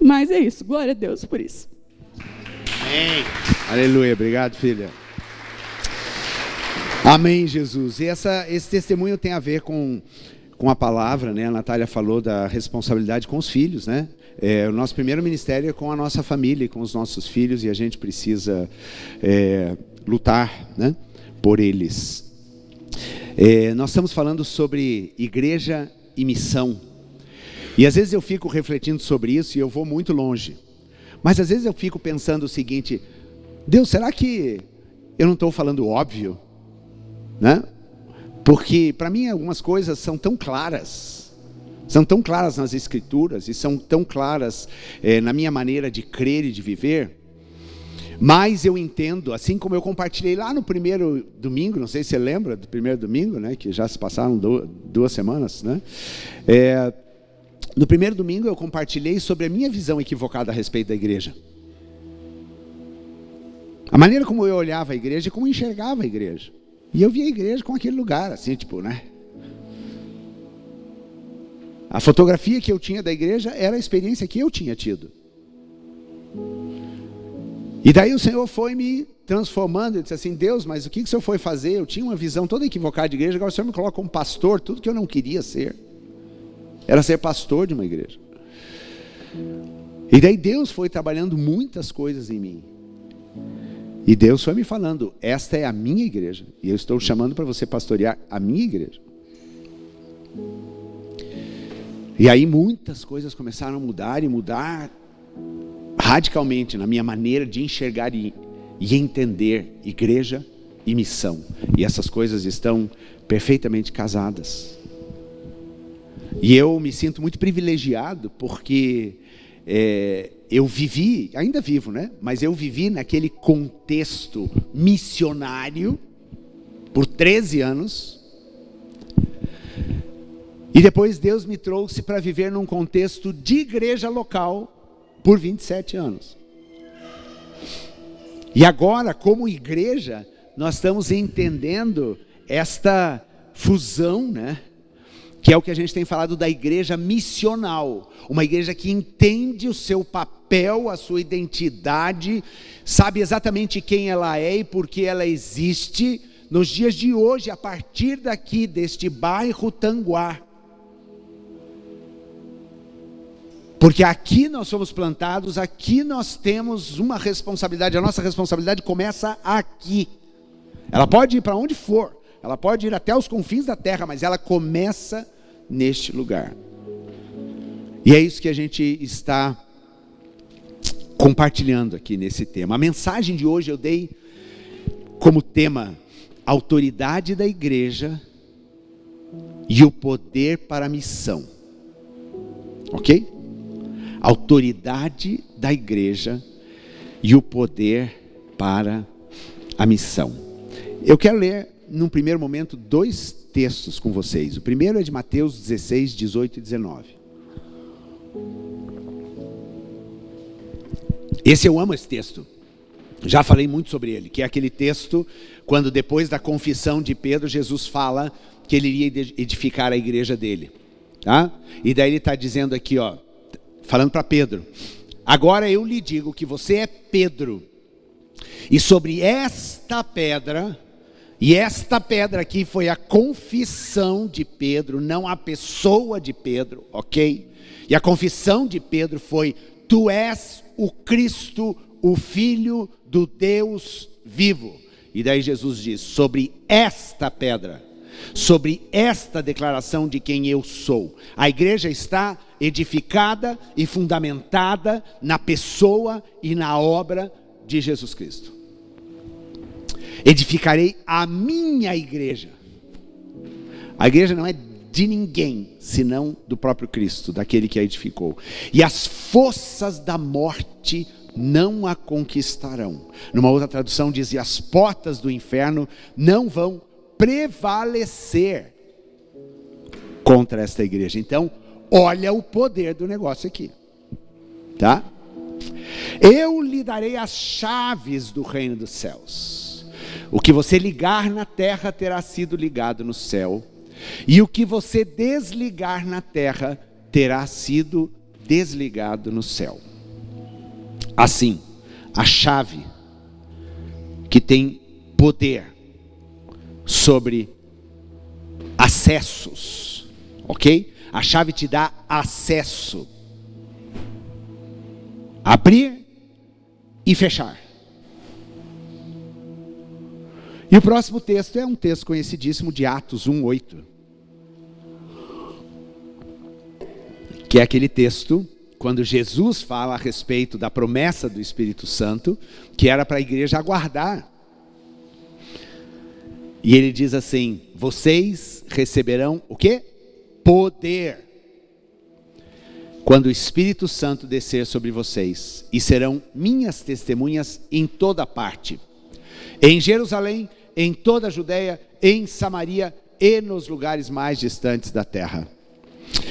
Mas é isso, glória a Deus por isso. Amém. Aleluia, obrigado, filha. Amém, Jesus. E esse testemunho tem a ver com a palavra, né? A Natália falou da responsabilidade com os filhos, né? O nosso primeiro ministério é com a nossa família, com os nossos filhos, e a gente precisa lutar, né, por eles. Nós estamos falando sobre igreja e missão. E às vezes eu fico refletindo sobre isso e eu vou muito longe. Mas às vezes eu fico pensando o seguinte: Deus, será que eu não estou falando óbvio? Né? Porque para mim algumas coisas são tão claras nas Escrituras, e são tão claras na minha maneira de crer e de viver. Mas eu entendo, assim como eu compartilhei lá no primeiro domingo, não sei se você lembra do primeiro domingo, né, que já se passaram 2 semanas, né? No primeiro domingo eu compartilhei sobre a minha visão equivocada a respeito da igreja. A maneira como eu olhava a igreja e como eu enxergava a igreja. E eu via a igreja com aquele lugar, assim, tipo, né? A fotografia que eu tinha da igreja era a experiência que eu tinha tido. E daí o Senhor foi me transformando. Ele disse assim: Deus, mas o que o Senhor foi fazer? Eu tinha uma visão toda equivocada de igreja, agora o Senhor me coloca como pastor, tudo que eu não queria ser. Era ser pastor de uma igreja. E daí Deus foi trabalhando muitas coisas em mim. E Deus foi me falando: esta é a minha igreja, e eu estou chamando para você pastorear a minha igreja. E aí muitas coisas começaram a mudar, e mudar radicalmente na minha maneira de enxergar e entender igreja e missão. E essas coisas estão perfeitamente casadas. E eu me sinto muito privilegiado, porque eu vivi, ainda vivo, né? Mas eu vivi naquele contexto missionário por 13 anos. E depois Deus me trouxe para viver num contexto de igreja local por 27 anos. E agora, como igreja, nós estamos entendendo esta fusão, né? Que é o que a gente tem falado da igreja missional. Uma igreja que entende o seu papel, a sua identidade, sabe exatamente quem ela é e por que ela existe nos dias de hoje, a partir daqui, deste bairro Tanguá. Porque aqui nós somos plantados, aqui nós temos uma responsabilidade, a nossa responsabilidade começa aqui. Ela pode ir para onde for, ela pode ir até os confins da terra, mas ela começa neste lugar. E é isso que a gente está compartilhando aqui nesse tema. A mensagem de hoje eu dei como tema: autoridade da igreja e o poder para a missão. Ok? Autoridade da igreja e o poder para a missão. Eu quero ler, num primeiro momento, 2 textos com vocês. O primeiro é de Mateus 16, 18 e 19. Eu amo esse texto. Já falei muito sobre ele, que é aquele texto quando depois da confissão de Pedro, Jesus fala que ele iria edificar a igreja dele. Tá? E daí ele está dizendo aqui, ó, falando para Pedro: agora eu lhe digo que você é Pedro, e sobre esta pedra, e esta pedra aqui foi a confissão de Pedro, não a pessoa de Pedro, ok? E a confissão de Pedro foi: tu és o Cristo, o Filho do Deus vivo. E daí Jesus diz: sobre esta pedra, sobre esta declaração de quem eu sou, a igreja está edificada e fundamentada na pessoa e na obra de Jesus Cristo. Edificarei a minha igreja. A igreja não é de ninguém, senão do próprio Cristo, daquele que a edificou. E as forças da morte não a conquistarão. Numa outra tradução diz: e as portas do inferno não vão prevalecer contra esta igreja. Então, olha o poder do negócio aqui, tá? Eu lhe darei as chaves do reino dos céus. O que você ligar na terra terá sido ligado no céu, e o que você desligar na terra terá sido desligado no céu. Assim, a chave que tem poder sobre acessos, ok? A chave te dá acesso. Abrir e fechar. E o próximo texto é um texto conhecidíssimo de Atos 1:8. Que é aquele texto quando Jesus fala a respeito da promessa do Espírito Santo, que era para a igreja aguardar. E ele diz assim: vocês receberão o quê? Poder. Quando o Espírito Santo descer sobre vocês, e serão minhas testemunhas em toda parte. Em Jerusalém, em toda a Judeia, em Samaria e nos lugares mais distantes da terra.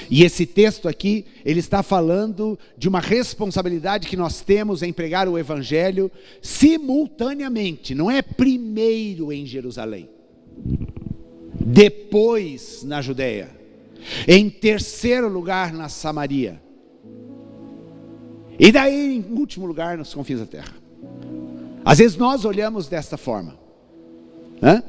E esse texto aqui, ele está falando de uma responsabilidade que nós temos em pregar o Evangelho simultaneamente. Não é primeiro em Jerusalém, depois na Judeia, em terceiro lugar na Samaria, e daí em último lugar nos confins da terra. Às vezes nós olhamos desta forma, né?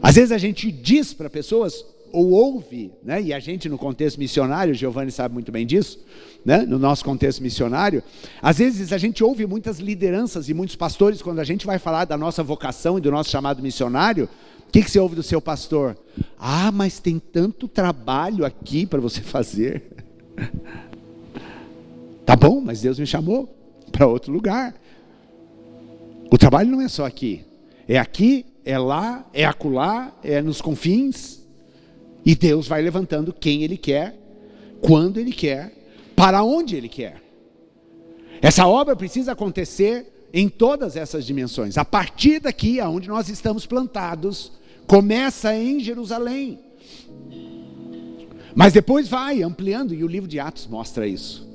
Às vezes a gente diz para pessoas, ou ouve, né? E a gente no contexto missionário, Giovanni sabe muito bem disso, né? No nosso contexto missionário, às vezes a gente ouve muitas lideranças e muitos pastores, quando a gente vai falar da nossa vocação e do nosso chamado missionário, o que você ouve do seu pastor? Ah, mas tem tanto trabalho aqui para você fazer. Tá bom, mas Deus me chamou para outro lugar. O trabalho não é só aqui, é lá, é acolá, é nos confins. E Deus vai levantando quem Ele quer, quando Ele quer, para onde Ele quer. Essa obra precisa acontecer em todas essas dimensões. A partir daqui, aonde nós estamos plantados, começa em Jerusalém. Mas depois vai ampliando, e o livro de Atos mostra isso.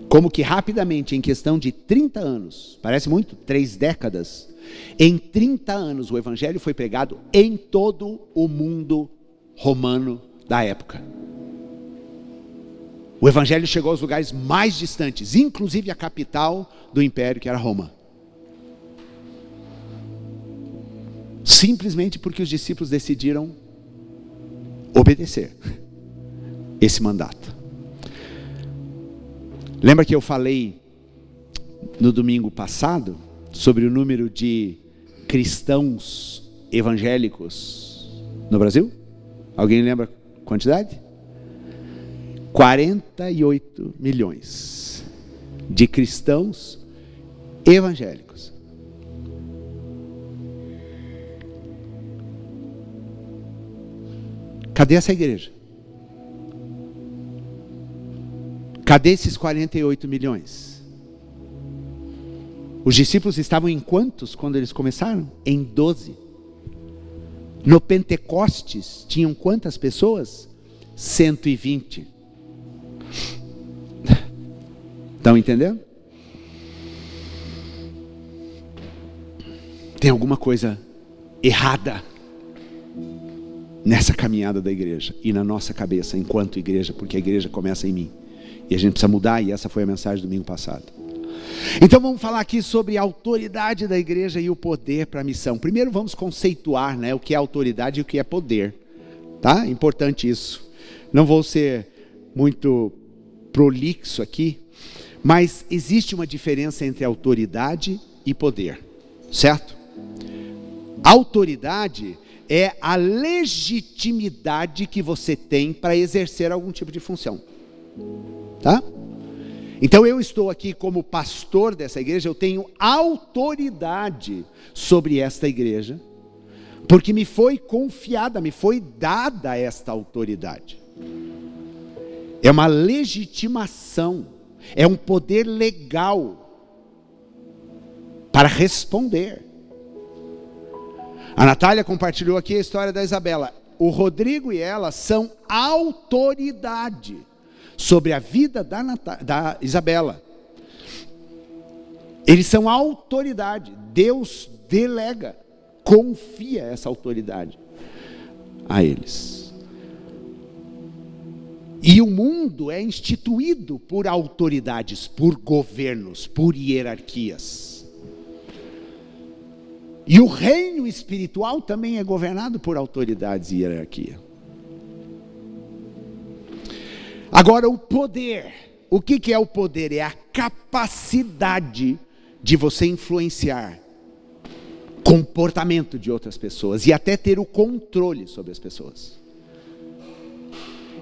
Como que rapidamente, em questão de 30 anos, parece muito, 3 décadas, em 30 anos o Evangelho foi pregado em todo o mundo romano da época. O Evangelho chegou aos lugares mais distantes, inclusive a capital do império, que era Roma. Simplesmente porque os discípulos decidiram obedecer esse mandato. Lembra que eu falei no domingo passado sobre o número de cristãos evangélicos no Brasil? Alguém lembra a quantidade? 48 milhões de cristãos evangélicos. Cadê essa igreja? Cadê esses 48 milhões? Os discípulos estavam em quantos quando eles começaram? Em 12. No Pentecostes tinham quantas pessoas? 120. Estão entendendo? Tem alguma coisa errada nessa caminhada da igreja e na nossa cabeça enquanto igreja, porque a igreja começa em mim. E a gente precisa mudar, e essa foi a mensagem do domingo passado. Então vamos falar aqui sobre a autoridade da igreja e o poder para a missão. Primeiro vamos conceituar, né, o que é autoridade e o que é poder. Tá? Importante isso. Não vou ser muito prolixo aqui, mas existe uma diferença entre autoridade e poder. Certo? Autoridade é a legitimidade que você tem para exercer algum tipo de função. Tá? Então eu estou aqui como pastor dessa igreja, eu tenho autoridade sobre esta igreja, porque me foi confiada, me foi dada esta autoridade. É uma legitimação, é um poder legal para responder. A Natália compartilhou aqui a história da Isabela. O Rodrigo e ela são autoridade sobre a vida da Isabela. Eles são autoridade. Deus delega, confia essa autoridade a eles. E o mundo é instituído por autoridades, por governos, por hierarquias. E o reino espiritual também é governado por autoridades e hierarquia. Agora, o poder. O que é o poder? É a capacidade de você influenciar comportamento de outras pessoas e até ter o controle sobre as pessoas.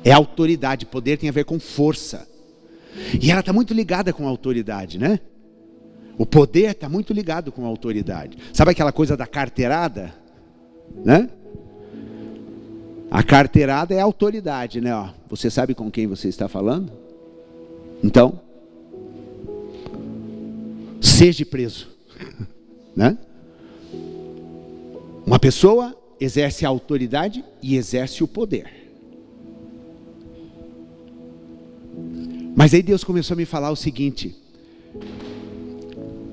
É autoridade. Poder tem a ver com força. E ela está muito ligada com a autoridade, né? O poder está muito ligado com a autoridade. Sabe aquela coisa da carteirada? Né? A carteirada é a autoridade, né? Ó, você sabe com quem você está falando? Então, seja preso. Né? Uma pessoa exerce a autoridade e exerce o poder. Mas aí Deus começou a me falar o seguinte: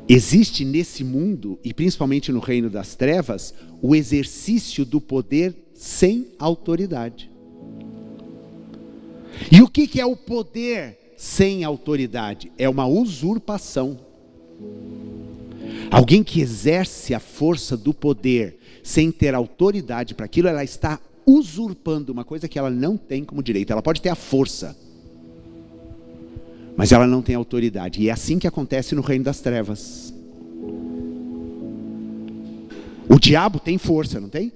existe nesse mundo, e principalmente no reino das trevas, o exercício do poder sem autoridade. E o que é o poder sem autoridade? É uma usurpação. Alguém que exerce a força do poder sem ter autoridade para aquilo, ela está usurpando uma coisa que ela não tem como direito. Ela pode ter a força, mas ela não tem autoridade. E é assim que acontece no reino das trevas. O diabo tem força, não tem?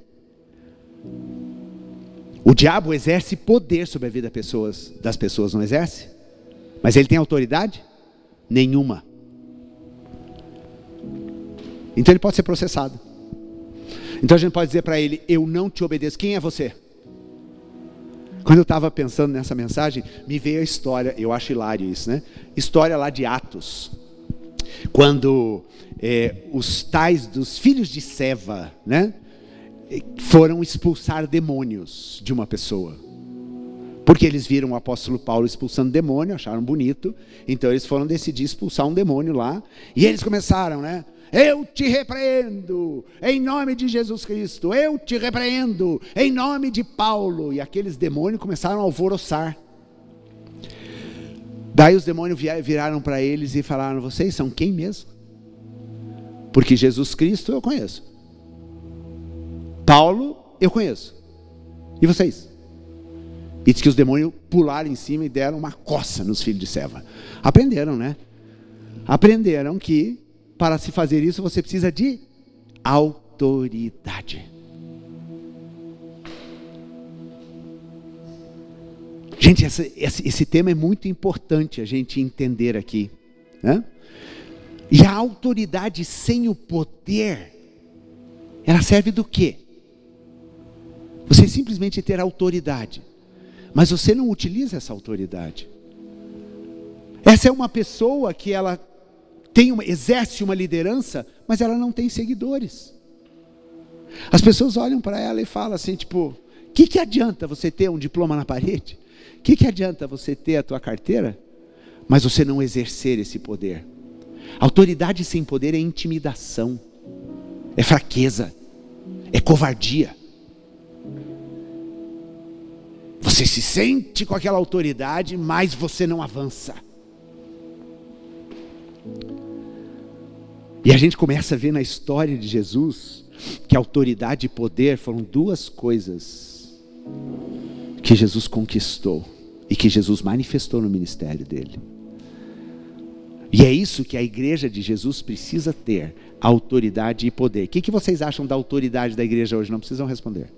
O diabo exerce poder sobre a vida das pessoas, não exerce? Mas ele tem autoridade? Nenhuma. Então ele pode ser processado. Então a gente pode dizer para ele: eu não te obedeço. Quem é você? Quando eu estava pensando nessa mensagem, me veio a história, eu acho hilário isso, né? História lá de Atos. Quando os tais dos filhos de Seva, né, foram expulsar demônios de uma pessoa. Porque eles viram o apóstolo Paulo expulsando demônio, acharam bonito. Então eles foram decidir expulsar um demônio lá. E eles começaram, né? Eu te repreendo, em nome de Jesus Cristo. Eu te repreendo, em nome de Paulo. E aqueles demônios começaram a alvoroçar. Daí os demônios viraram para eles e falaram: vocês são quem mesmo? Porque Jesus Cristo eu conheço, Paulo eu conheço, e vocês? E diz que os demônios pularam em cima e deram uma coça nos filhos de Seva. Aprenderam, né? Aprenderam que para se fazer isso você precisa de autoridade. Gente, esse tema é muito importante a gente entender aqui, né? E a autoridade sem o poder, ela serve do quê? Você simplesmente ter autoridade, mas você não utiliza essa autoridade. Essa é uma pessoa que ela exerce uma liderança, mas ela não tem seguidores. As pessoas olham para ela e falam assim, tipo: o que adianta você ter um diploma na parede? O que adianta você ter a tua carteira, mas você não exercer esse poder? Autoridade sem poder é intimidação, é fraqueza, é covardia. Você se sente com aquela autoridade, mas você não avança. E a gente começa a ver na história de Jesus que autoridade e poder foram duas coisas que Jesus conquistou e que Jesus manifestou no ministério dele. E é isso que a igreja de Jesus precisa ter: autoridade e poder. O que vocês acham da autoridade da igreja hoje? Não precisam responder.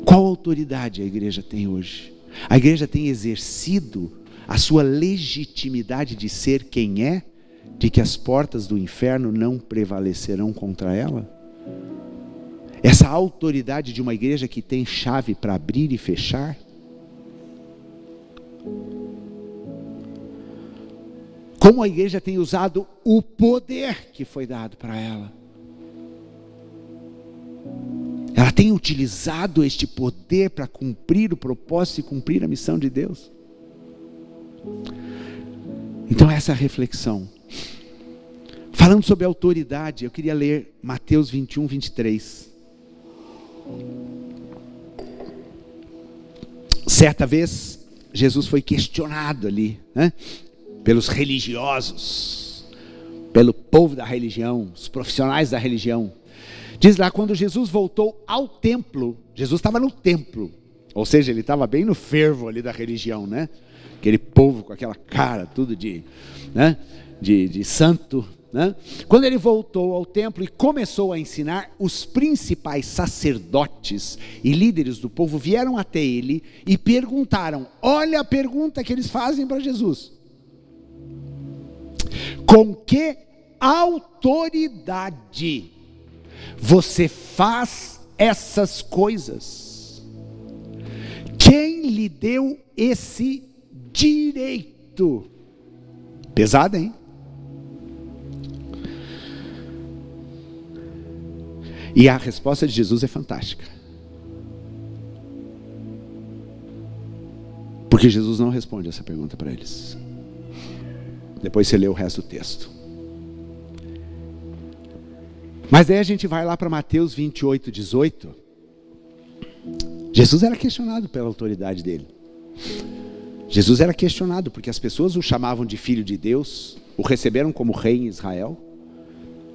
Qual autoridade a igreja tem hoje? A igreja tem exercido a sua legitimidade de ser quem é, de que as portas do inferno não prevalecerão contra ela? Essa autoridade de uma igreja que tem chave para abrir e fechar? Como a igreja tem usado o poder que foi dado para ela? Ela tem utilizado este poder para cumprir o propósito e cumprir a missão de Deus? Então essa é a reflexão. Falando sobre autoridade, eu queria ler Mateus 21, 23. Certa vez, Jesus foi questionado ali, né, pelos religiosos, pelo povo da religião, os profissionais da religião. Diz lá, quando Jesus voltou ao templo, Jesus estava no templo, ou seja, ele estava bem no fervo ali da religião, né? Aquele povo com aquela cara, tudo de santo, né? Quando ele voltou ao templo e começou a ensinar, os principais sacerdotes e líderes do povo vieram até ele e perguntaram, olha a pergunta que eles fazem para Jesus: com que autoridade você faz essas coisas? Quem lhe deu esse direito? Pesado, hein? E a resposta de Jesus é fantástica. Porque Jesus não responde essa pergunta para eles. Depois você lê o resto do texto. Mas daí a gente vai lá para Mateus 28, 18. Jesus era questionado pela autoridade dele. Jesus era questionado porque as pessoas o chamavam de filho de Deus, o receberam como rei em Israel,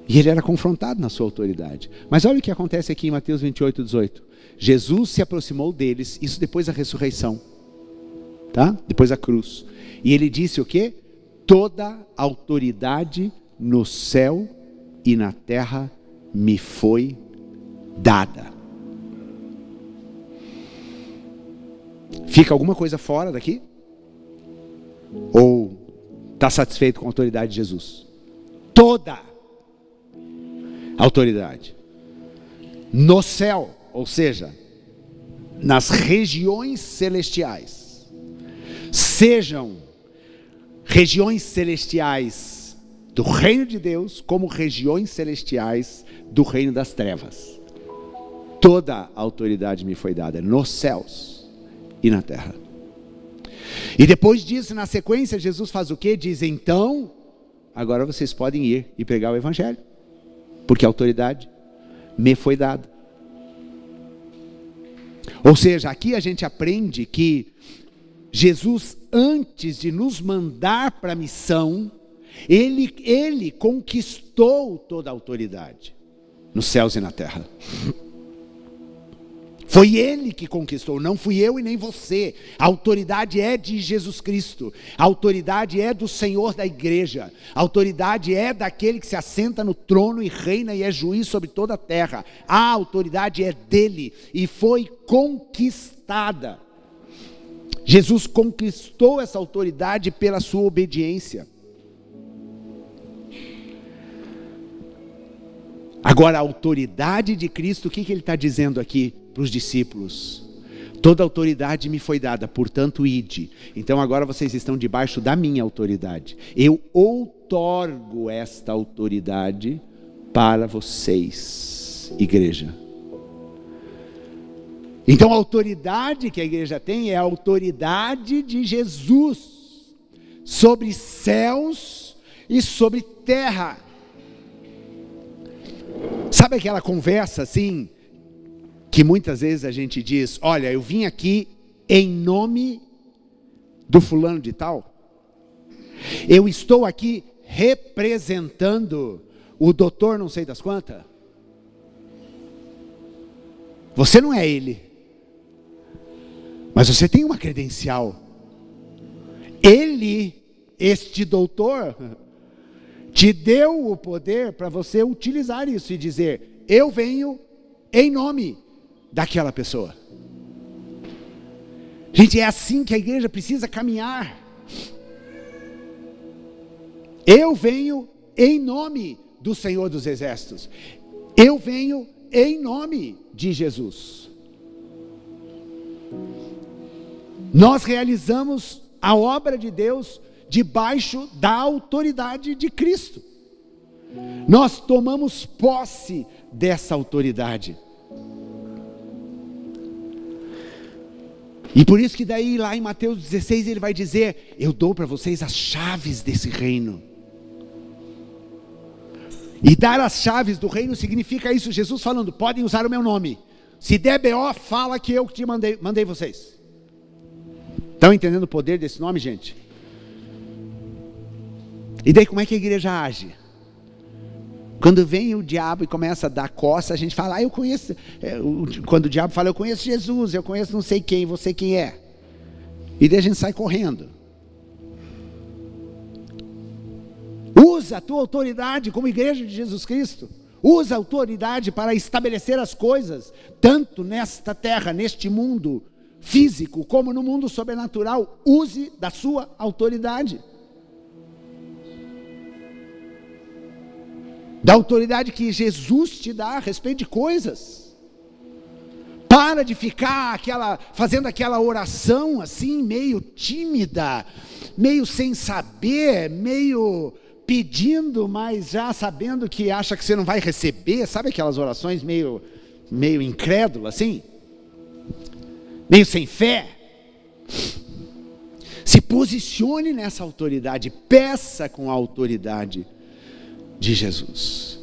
e ele era confrontado na sua autoridade. Mas olha o que acontece aqui em Mateus 28, 18. Jesus se aproximou deles, isso depois da ressurreição, tá? Depois da cruz. E ele disse o quê? Toda autoridade no céu e na terra me foi dada. Fica alguma coisa fora daqui? Ou está satisfeito com a autoridade de Jesus? Toda autoridade no céu, ou seja, nas regiões celestiais, sejam regiões celestiais do reino de Deus, como regiões celestiais do reino das trevas. Toda a autoridade me foi dada nos céus e na terra. E depois disso, na sequência, Jesus faz o quê? Diz, então, agora vocês podem ir e pregar o evangelho, porque a autoridade me foi dada. Ou seja, aqui a gente aprende que Jesus, antes de nos mandar para a missão, ele conquistou toda a autoridade nos céus e na terra. Foi ele que conquistou, não fui eu e nem você. A autoridade é de Jesus Cristo. A autoridade é do Senhor da igreja. A autoridade é daquele que se assenta no trono e reina e é juiz sobre toda a terra. A autoridade é dele e foi conquistada. Jesus conquistou essa autoridade pela sua obediência. Agora, a autoridade de Cristo, o que ele está dizendo aqui para os discípulos? Toda autoridade me foi dada, portanto ide. Então agora vocês estão debaixo da minha autoridade. Eu outorgo esta autoridade para vocês, igreja. Então a autoridade que a igreja tem é a autoridade de Jesus sobre céus e sobre terra. Sabe aquela conversa assim, que muitas vezes a gente diz, olha, eu vim aqui em nome do fulano de tal. Eu estou aqui representando o doutor não sei das quantas. Você não é ele, mas você tem uma credencial. Ele, este doutor, te deu o poder para você utilizar isso e dizer, eu venho em nome daquela pessoa. Gente, é assim que a igreja precisa caminhar. Eu venho em nome do Senhor dos Exércitos. Eu venho em nome de Jesus. Nós realizamos a obra de Deus debaixo da autoridade de Cristo. Nós tomamos posse dessa autoridade. E por isso que daí lá em Mateus 16 ele vai dizer, eu dou para vocês as chaves desse reino. E dar as chaves do reino significa isso, Jesus falando, podem usar o meu nome. Se der BO, fala que eu te mandei vocês. Estão entendendo o poder desse nome, gente? E daí como é que a igreja age? Quando vem o diabo e começa a dar coça, a gente fala, eu conheço. Quando o diabo fala, eu conheço Jesus, eu conheço não sei quem, você quem é. E daí a gente sai correndo. Usa a tua autoridade como igreja de Jesus Cristo. Usa a autoridade para estabelecer as coisas, tanto nesta terra, neste mundo físico, como no mundo sobrenatural. Use da sua autoridade. Da autoridade que Jesus te dá a respeito de coisas. Para de ficar fazendo aquela oração assim, meio tímida, meio sem saber, meio pedindo, mas já sabendo que acha que você não vai receber. Sabe aquelas orações meio incrédula assim? Meio sem fé. Se posicione nessa autoridade, peça com a autoridade de Jesus.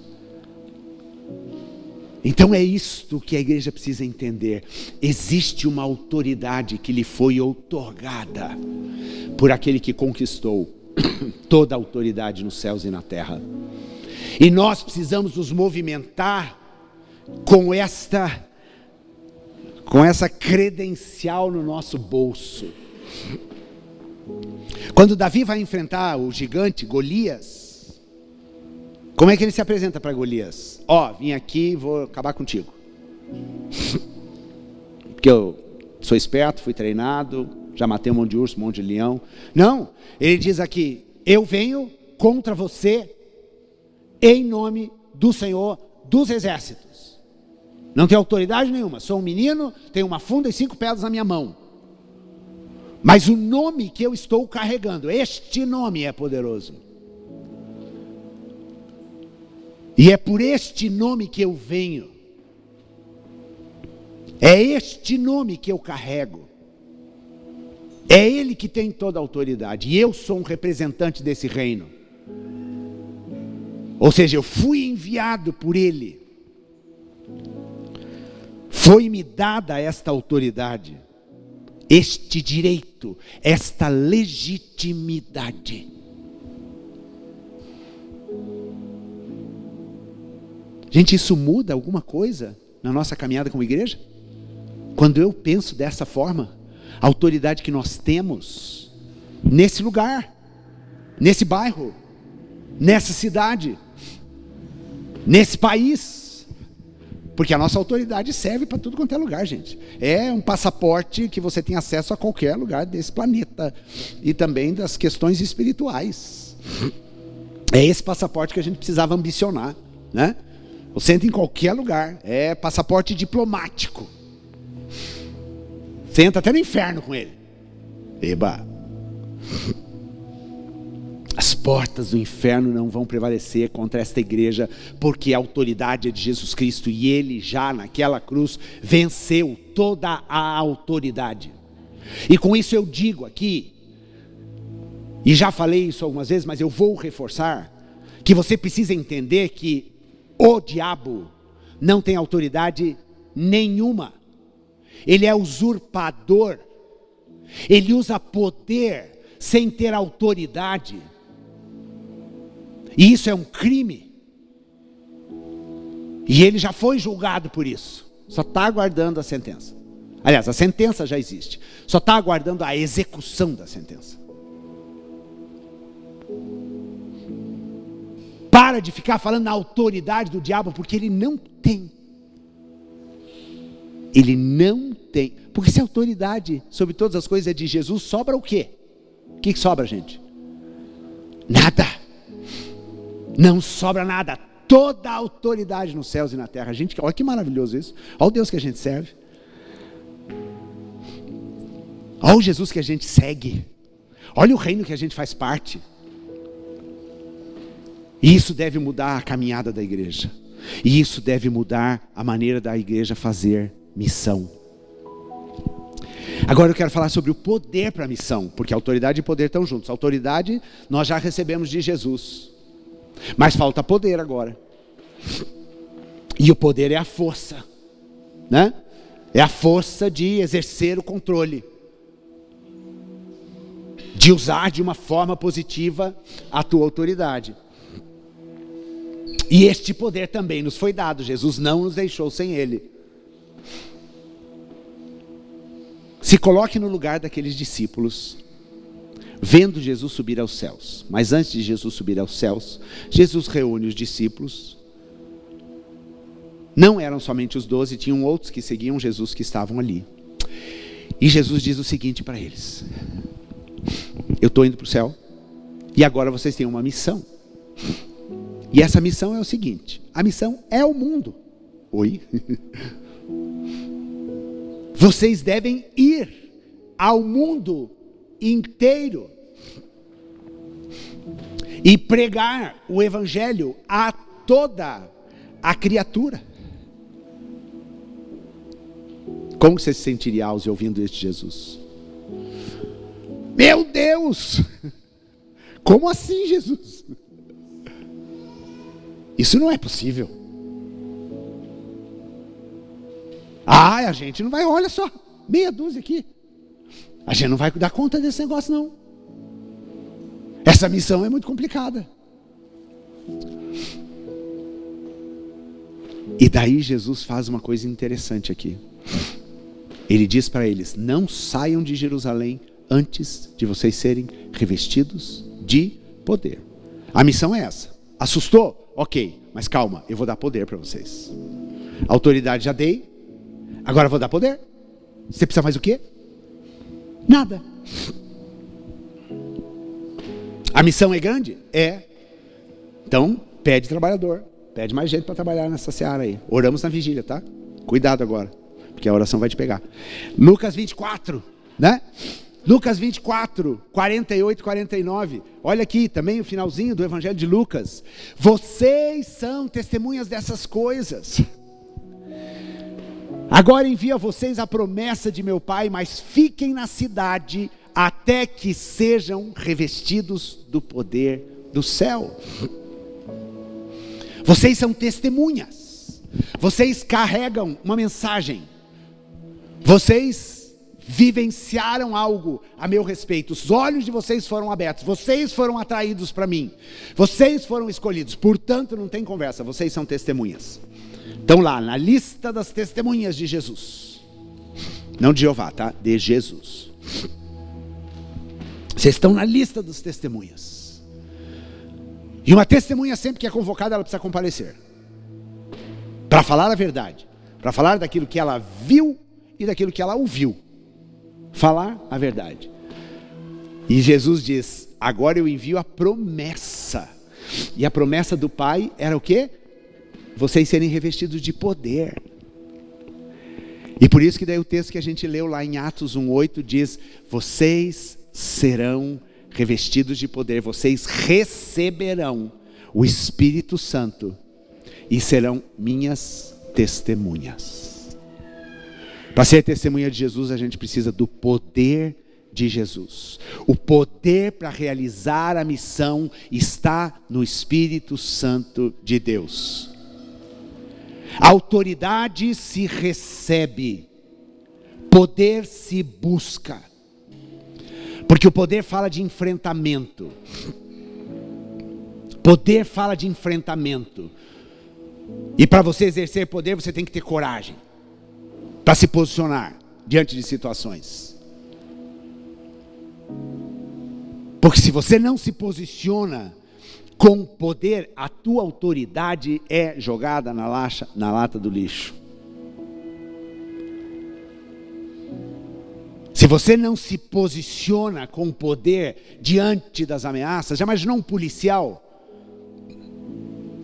Então é isto que a igreja precisa entender. Existe uma autoridade que lhe foi outorgada por aquele que conquistou toda a autoridade nos céus e na terra. E nós precisamos nos movimentar com essa credencial no nosso bolso. Quando Davi vai enfrentar o gigante Golias, como é que ele se apresenta para Golias? Vim aqui e vou acabar contigo. Porque eu sou esperto, fui treinado, já matei um monte de urso, um monte de leão. Não, ele diz aqui, eu venho contra você em nome do Senhor dos Exércitos. Não tenho autoridade nenhuma, sou um menino, tenho uma funda e 5 pedras na minha mão. Mas o nome que eu estou carregando, este nome é poderoso. E é por este nome que eu venho. É este nome que eu carrego. É Ele que tem toda a autoridade. E eu sou um representante desse reino. Ou seja, eu fui enviado por Ele. Foi-me dada esta autoridade, este direito, esta legitimidade. Gente, isso muda alguma coisa na nossa caminhada como igreja? Quando eu penso dessa forma, a autoridade que nós temos nesse lugar, nesse bairro, nessa cidade, nesse país, porque a nossa autoridade serve para tudo quanto é lugar, gente. É um passaporte que você tem acesso a qualquer lugar desse planeta e também das questões espirituais. É esse passaporte que a gente precisava ambicionar, né? Você entra em qualquer lugar, é passaporte diplomático. Você entra até no inferno com ele. Eba! As portas do inferno não vão prevalecer contra esta igreja, porque a autoridade é de Jesus Cristo e Ele já naquela cruz venceu toda a autoridade. E com isso eu digo aqui, e já falei isso algumas vezes, mas eu vou reforçar, que você precisa entender que o diabo não tem autoridade nenhuma. Ele é usurpador. Ele usa poder sem ter autoridade. E isso é um crime. E ele já foi julgado por isso. Só está aguardando a sentença. Aliás, a sentença já existe. Só está aguardando a execução da sentença. Para de ficar falando na autoridade do diabo, porque ele não tem. Ele não tem. Porque se a autoridade sobre todas as coisas é de Jesus, sobra o quê? O que sobra, gente? Nada. Não sobra nada. Toda a autoridade nos céus e na terra. Gente, olha que maravilhoso isso. Olha o Deus que a gente serve. Olha o Jesus que a gente segue. Olha o reino que a gente faz parte. E isso deve mudar a caminhada da igreja. E isso deve mudar a maneira da igreja fazer missão. Agora eu quero falar sobre o poder para a missão, porque autoridade e poder estão juntos. A autoridade nós já recebemos de Jesus, mas falta poder agora. E o poder é a força, né? É a força de exercer o controle. de usar de uma forma positiva a tua autoridade. E este poder também nos foi dado. Jesus não nos deixou sem ele. Se coloque no lugar daqueles discípulos, vendo Jesus subir aos céus. Mas antes de Jesus subir aos céus, Jesus reúne os discípulos. Não eram somente os 12, tinham outros que seguiam Jesus que estavam ali. E Jesus diz o seguinte para eles: eu estou indo para o céu, e agora vocês têm uma missão. E essa missão é o seguinte: a missão é o mundo. Oi? Vocês devem ir ao mundo inteiro e pregar o evangelho a toda a criatura. Como você se sentiria ao ouvindo este Jesus? Meu Deus! Como assim, Jesus? Isso não é possível. A gente não vai, olha só, meia dúzia aqui. A gente não vai dar conta desse negócio, não. Essa missão é muito complicada. E daí Jesus faz uma coisa interessante aqui. Ele diz para eles: não saiam de Jerusalém antes de vocês serem revestidos de poder. A missão é essa. Assustou? Ok, mas calma, eu vou dar poder para vocês. Autoridade já dei, agora vou dar poder. Você precisa mais o quê? Nada. A missão é grande? É. Então, pede trabalhador. Pede mais gente para trabalhar nessa seara aí. Oramos na vigília, tá? Cuidado agora, porque a oração vai te pegar. Lucas 24, né? Lucas 24, 48 e 49. Olha aqui também o finalzinho do Evangelho de Lucas. Vocês são testemunhas dessas coisas. Agora envio a vocês a promessa de meu Pai, mas fiquem na cidade até que sejam revestidos do poder do céu. Vocês são testemunhas. Vocês carregam uma mensagem. Vocês vivenciaram algo a meu respeito. Os olhos de vocês foram abertos. Vocês foram atraídos para mim. Vocês foram escolhidos. Portanto, não tem conversa. Vocês são testemunhas. Estão lá na lista das testemunhas de Jesus. Não de Jeová, tá? De Jesus. Vocês estão na lista das testemunhas. E uma testemunha, sempre que é convocada, ela precisa comparecer. Para falar a verdade. Para falar daquilo que ela viu e daquilo que ela ouviu. Falar a verdade. E Jesus diz: agora eu envio a promessa. E a promessa do Pai era o quê? Vocês serem revestidos de poder. E por isso que daí o texto que a gente leu lá em Atos 1:8 diz: vocês serão revestidos de poder, vocês receberão o Espírito Santo e serão minhas testemunhas. Para ser testemunha de Jesus, a gente precisa do poder de Jesus. O poder para realizar a missão está no Espírito Santo de Deus. A autoridade se recebe, poder se busca. Porque o poder fala de enfrentamento. Poder fala de enfrentamento. E para você exercer poder, você tem que ter coragem para se posicionar diante de situações. Porque se você não se posiciona com poder, a tua autoridade é jogada na lata do lixo. Se você não se posiciona com poder diante das ameaças, já imaginou um policial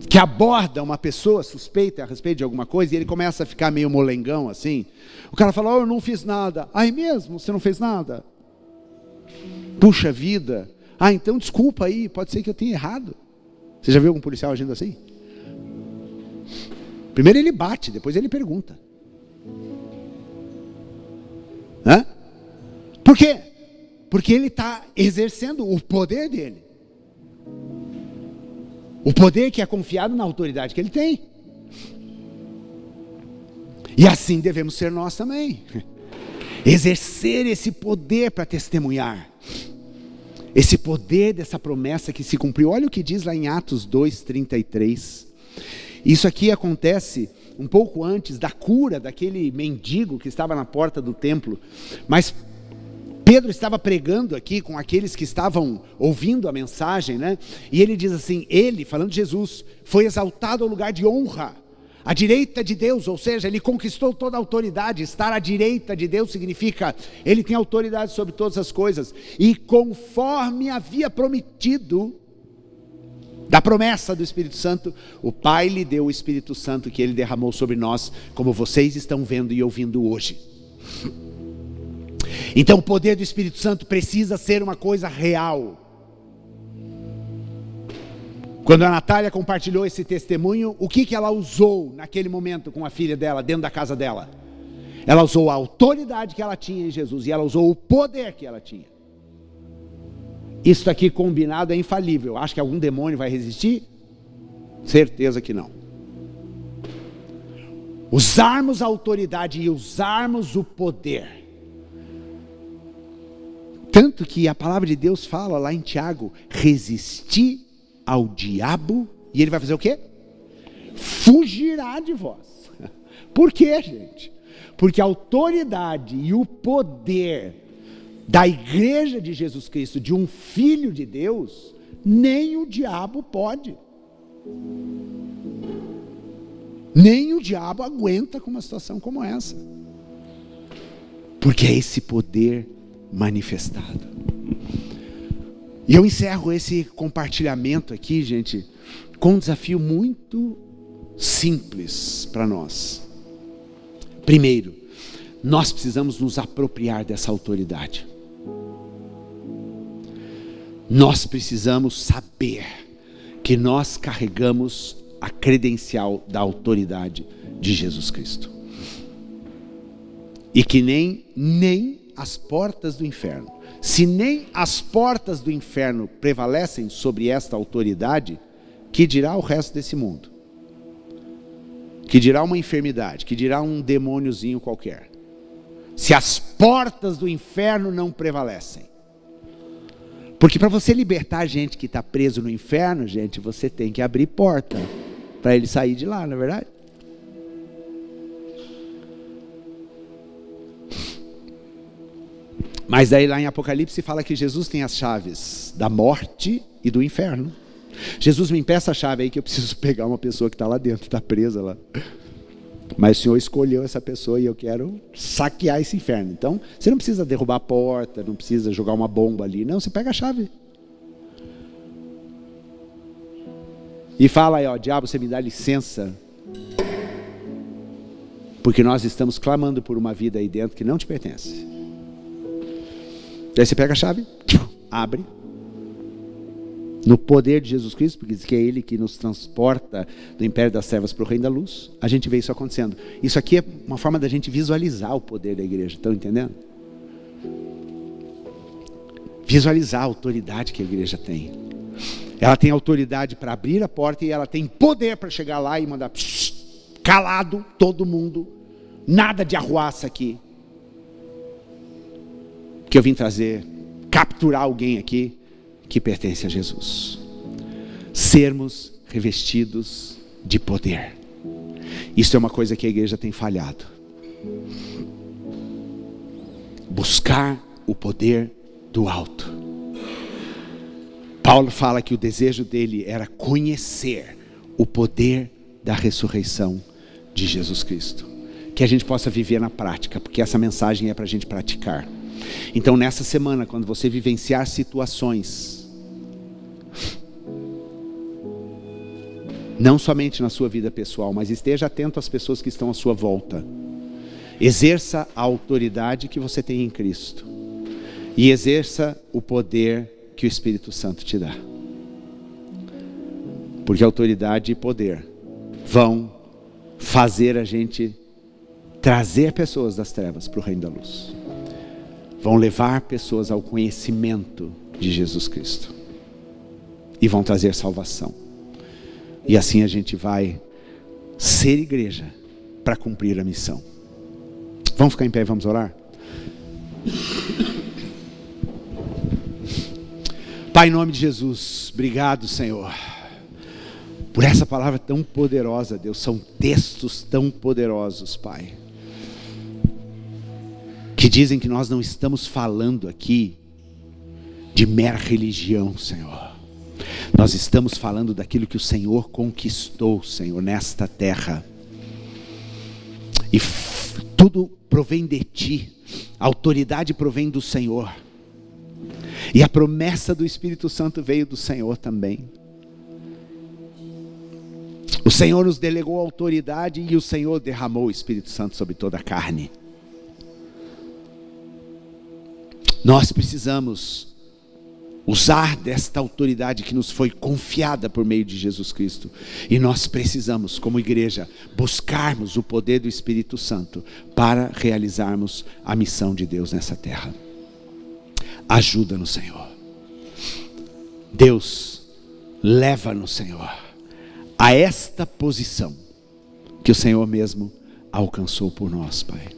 que aborda uma pessoa suspeita a respeito de alguma coisa e ele começa a ficar meio molengão assim? O cara fala: eu não fiz nada. Aí mesmo, você não fez nada? Puxa vida. Então desculpa aí, pode ser que eu tenha errado. Você já viu algum policial agindo assim? Primeiro ele bate, depois ele pergunta. Hã? Por quê? Porque ele está exercendo o poder dele. O poder que é confiado na autoridade que ele tem. E assim devemos ser nós também. Exercer esse poder para testemunhar. esse poder dessa promessa que se cumpriu. Olha o que diz lá em Atos 2:33. Isso aqui acontece um pouco antes da cura daquele mendigo que estava na porta do templo. Mas Pedro estava pregando aqui com aqueles que estavam ouvindo a mensagem, né? E ele diz assim, ele, falando de Jesus, foi exaltado ao lugar de honra, à direita de Deus, ou seja, ele conquistou toda a autoridade. Estar à direita de Deus significa, ele tem autoridade sobre todas as coisas. E conforme havia prometido, da promessa do Espírito Santo, o Pai lhe deu o Espírito Santo que ele derramou sobre nós, como vocês estão vendo e ouvindo hoje. Então o poder do Espírito Santo precisa ser uma coisa real. Quando a Natália compartilhou esse testemunho, o que ela usou naquele momento com a filha dela, dentro da casa dela? Ela usou a autoridade que ela tinha em Jesus, e ela usou o poder que ela tinha. Isso aqui combinado é infalível. Acho que algum demônio vai resistir? Certeza que não. Usarmos a autoridade e usarmos o poder. Tanto que a palavra de Deus fala lá em Tiago, resistir ao diabo, e ele vai fazer o quê? Fugirá de vós. Por quê, gente? Porque a autoridade e o poder da igreja de Jesus Cristo, de um filho de Deus, nem o diabo pode. Nem o diabo aguenta com uma situação como essa. Porque é esse poder manifestado. E eu encerro esse compartilhamento aqui, gente, com um desafio muito simples para nós. Primeiro, nós precisamos nos apropriar dessa autoridade. Nós precisamos saber que nós carregamos a credencial da autoridade de Jesus Cristo. E que nem as portas do inferno, se nem as portas do inferno prevalecem sobre esta autoridade, que dirá o resto desse mundo? Que dirá uma enfermidade? Que dirá um demôniozinho qualquer? Se as portas do inferno não prevalecem. Porque para você libertar gente que está preso no inferno, gente, você tem que abrir porta para ele sair de lá, não é verdade? Mas daí lá em Apocalipse fala que Jesus tem as chaves da morte e do inferno. Jesus, me empresta a chave aí que eu preciso pegar uma pessoa que está lá dentro, está presa lá. Mas o Senhor escolheu essa pessoa e eu quero saquear esse inferno. Então, você não precisa derrubar a porta, não precisa jogar uma bomba ali. Não, você pega a chave. E fala aí, ó, diabo, você me dá licença. Porque nós estamos clamando por uma vida aí dentro que não te pertence. Daí você pega a chave, abre. No poder de Jesus Cristo, porque diz que é Ele que nos transporta do império das trevas para o reino da luz, a gente vê isso acontecendo. Isso aqui é uma forma da gente visualizar o poder da igreja, estão entendendo? Visualizar a autoridade que a igreja tem. Ela tem autoridade para abrir a porta e ela tem poder para chegar lá e mandar calado todo mundo, nada de arruaça aqui. Que eu vim trazer, capturar alguém aqui que pertence a Jesus. Sermos revestidos de poder. Isso é uma coisa que a igreja tem falhado. Buscar o poder do alto. Paulo fala que o desejo dele era conhecer o poder da ressurreição de Jesus Cristo. Que a gente possa viver na prática, porque essa mensagem é para a gente praticar. Então nessa semana, quando você vivenciar situações, não somente na sua vida pessoal, mas esteja atento às pessoas que estão à sua volta. Exerça a autoridade que você tem em Cristo. E exerça o poder que o Espírito Santo te dá. Porque autoridade e poder vão fazer a gente trazer pessoas das trevas para o reino da luz. Vão levar pessoas ao conhecimento de Jesus Cristo. E vão trazer salvação. E assim a gente vai ser igreja para cumprir a missão. Vamos ficar em pé e vamos orar? Pai, em nome de Jesus, obrigado, Senhor, por essa palavra tão poderosa, Deus. São textos tão poderosos, Pai, que dizem que nós não estamos falando aqui de mera religião, Senhor. Nós estamos falando daquilo que o Senhor conquistou, Senhor, nesta terra. E tudo provém de Ti, a autoridade provém do Senhor. E a promessa do Espírito Santo veio do Senhor também. O Senhor nos delegou a autoridade e o Senhor derramou o Espírito Santo sobre toda a carne. Nós precisamos usar desta autoridade que nos foi confiada por meio de Jesus Cristo. E nós precisamos, como igreja, buscarmos o poder do Espírito Santo para realizarmos a missão de Deus nessa terra. Ajuda-nos, Senhor. Deus, leva-nos, Senhor, a esta posição que o Senhor mesmo alcançou por nós, Pai.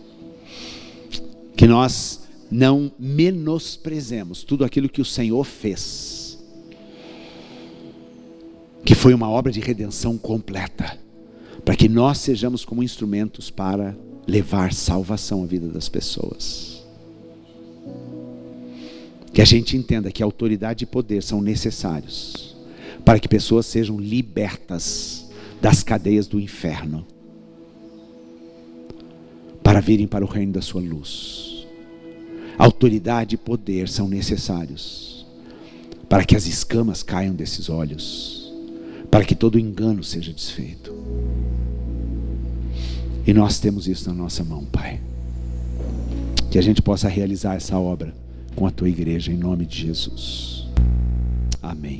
Que nós não menosprezemos tudo aquilo que o Senhor fez, que foi uma obra de redenção completa, para que nós sejamos como instrumentos para levar salvação à vida das pessoas. Que a gente entenda que autoridade e poder são necessários para que pessoas sejam libertas das cadeias do inferno, para virem para o reino da sua luz. Autoridade e poder são necessários para que as escamas caiam desses olhos, para que todo engano seja desfeito. E nós temos isso na nossa mão, Pai. Que a gente possa realizar essa obra com a Tua igreja, em nome de Jesus. Amém.